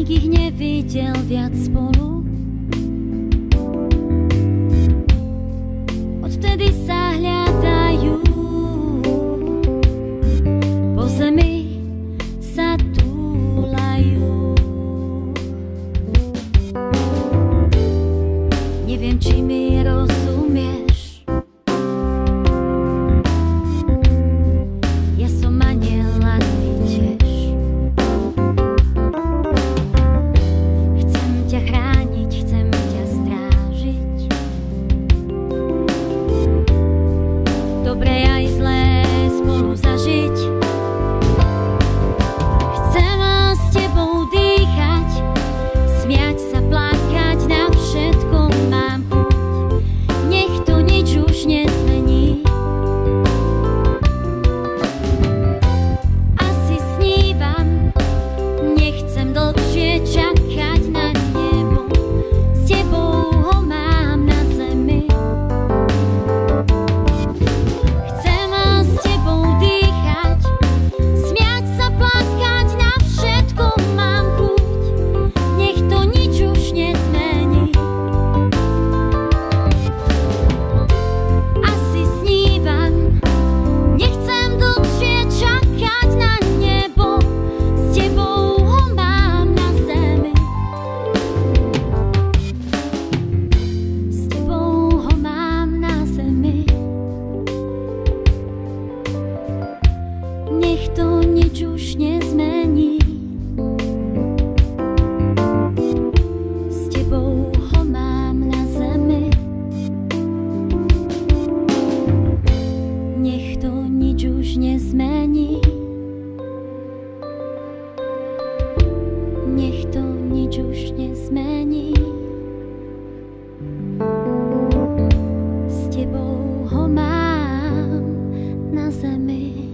ich nevidel viac spolu. Odtedy sa hľadajú, po zemi sa túlajú. Neviem, či mi rozumieš, ja som anjel a ty tiež. Chcem ťa chrániť, chcem ťa strážiť. Dobré aj zlé spolu zažiť. Chcem s tebou dýchať, smiať sa, plakať, na všetko mám chuť. Nech to nič už nezmení. Asi snívam, nechcem dlhšie čakať na nebo. S tebou ho mám na zemi. Chcem s tebou dýchať, smiať sa, plakať, na všetko mám chuť. Nech to nič už nezmení. Asi snívam, nechcem dlhšie čakať na nebo. S tebou ho mám na zemi. S tebou ho mám na zemi. Nech to nič už nezmení. S tebou ho mám na zemi. Nech to nič už nezmení. Nech to nič už nezmení. S tebou ho mám na zemi.